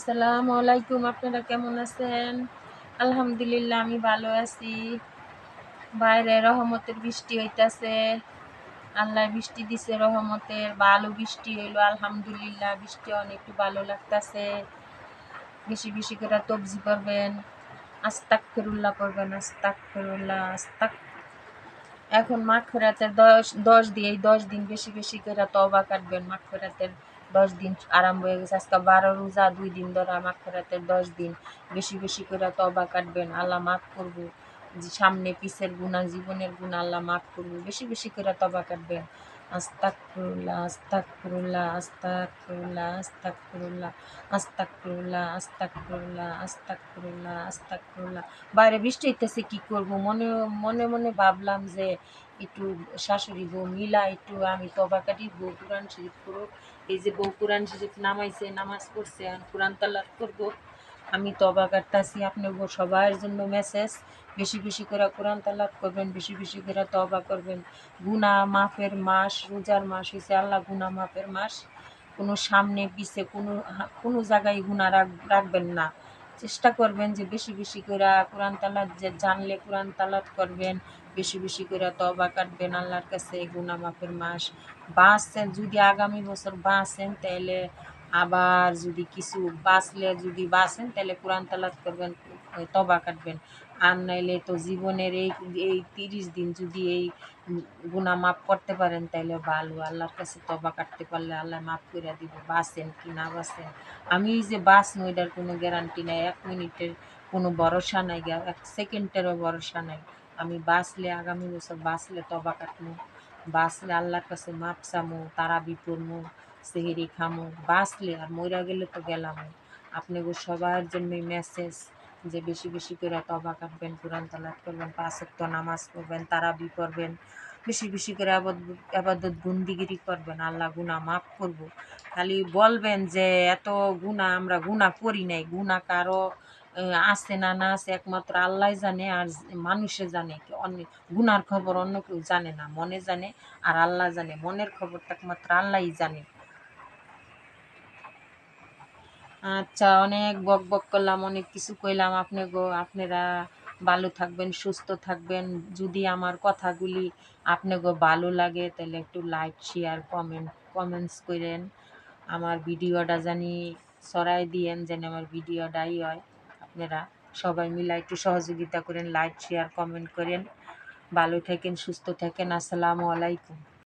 আসসালামু আলাইকুম। আপনারা কেমন আছেন? আলহামদুলিল্লাহ আমি ভালো আছি। বাইরে রহমতের বৃষ্টি হইতাছে। আল্লাহ বৃষ্টি দিছে রহমতের, ভালো বৃষ্টি হইলো আলহামদুলিল্লাহ। বৃষ্টি অনেক একটু ভালো লাগতাছে। বেশি বেশি করে তবজি পড়বেন, আস্তাগফিরুল্লাহ পড়বেন, আস্তাগফিরুল্লাহ এখন মাগফিরাতের ১০ দিয়ে এই ১০ দিন বেশি বেশি করে তওবা কাটবেন। মাগফিরাতের ১০ দিন আরম্ভ হয়ে গেছে। আজকে ১২ রোজা ২ দিন ধরে মাগফিরাতের ১০ দিন বেশি বেশি করে তওবা কাটবেন। আল্লাহ মাফ করব। যে সামনে পিছের গুনাহ, জীবনের গুনাহ আল্লাহ মাফ করব। বেশি বেশি করে তওবা কাটবেন। আস্তাগফিরুল্লাহ, আস্তাগফিরুল্লাহ, আস্তাগফিরুল্লাহ, আস্তাগফিরুল্লাহ, আস্তাগফিরুল্লাহ, আস্তাগফিরুল্লাহ, আস্তাগফিরুল্লাহ, আস্তাগফিরুল্লাহ। বাইরে বৃষ্টি হইতেছে কি করব? মনে মনে মনে ভাবলাম যে একটু শাশুড়ি বউ মিলা একটু আমি তবা কাটি, বউ কোরআন শরীফ পড়ুক। এই যে বউ কোরআন শরীফ নামাইছে, নামাজ পড়ছে, এখন কোরআন তালাত করবো। আমি তবা কাটতাছি। আপনার সবার জন্য মেসেজ, বেশি বেশি করে কোরআন তালাত করবেন, বেশি বেশি করে তবা করবেন। গুনাহ মাফের মাস, রোজার মাস হয়েছে আল্লাহ গুনাহ মাফের মাস। কোনো সামনে পিছে কোনো জায়গায় গুনাহ রাখবেন না। চেষ্টা করবেন যে বেশি বেশি করে কোরআন তালাত যে জানলে কোরআন তালাত করবেন, বেশি বেশি করে তওবা কাটবেন আল্লাহর কাছে। গুনাহ মাফের মাস বাঁচছেন, যদি আগামী বছর বাঁচেন তাহলে আবার যদি কিছু বাঁচলে যদি বাঁচেন তাহলে কোরআন তালাত করবেন, তওবা কাটবেন। আর নাইলে তো জীবনের এই এই ৩০ দিন যদি এই গুনাহ মাফ করতে পারেন তাহলে ভালো। আল্লাহর কাছে তওবা কাটতে পারলে আল্লাহ মাফ করে দিব। বাঁচেন কি না বাঁচেন, আমি যে বাঁচবো এটার কোনো গ্যারান্টি নাই। ১ মিনিটের কোনো ভরসা নাই, ১ সেকেন্ডেরও ভরসা নাই। আমি বাঁচলে আগামী বছর বাঁচলে তওবা কাটমু, বাঁচলে আল্লাহর কাছে মাপ চামু, তারাবি পড়মু, সেহরি খামু। বাঁচলে, আর মইরা গেলে তো গেলামই। আপনাদের সবার জন্যই মেসেজ যে বেশি বেশি করে তওবা কাটবেন, কোরআন তালাত করবেন, ৫ ওয়াক্ত নামাজ পড়বেন, তারাবি পড়বেন, বেশি বেশি করে আবাদত বন্দিগিরি করবেন। আল্লাহ গুনাহ মাফ করব। খালি বলবেন যে এত গুনাহ আমরা গুনাহ করি নাই। গুনাহ কারো আছে না না আছে একমাত্র আল্লাহই জানে, আর মানুষে জানে। গুনার খবর অন্য কেউ জানে না, মনে জানে আর আল্লাহ জানে। মনের খবরটা একমাত্র আল্লাহই জানে। আচ্ছা, অনেক বকবক করলাম, অনেক কিছু কইলাম আপনারা ভালো থাকবেন, সুস্থ থাকবেন। যদি আমার কথাগুলি আপনাগো ভালো লাগে তাহলে একটু লাইক, শেয়ার, কমেন্টস কইরেন। আমার ভিডিওটা জানি ছড়াই দিয়েন যেন আমার ভিডিওটাই হয়। আপনারা সবাই মিলে একটু সহযোগিতা করেন, লাইক, শেয়ার, কমেন্ট করেন। ভালো থাকেন, সুস্থ থাকেন। আসসালামু আলাইকুম।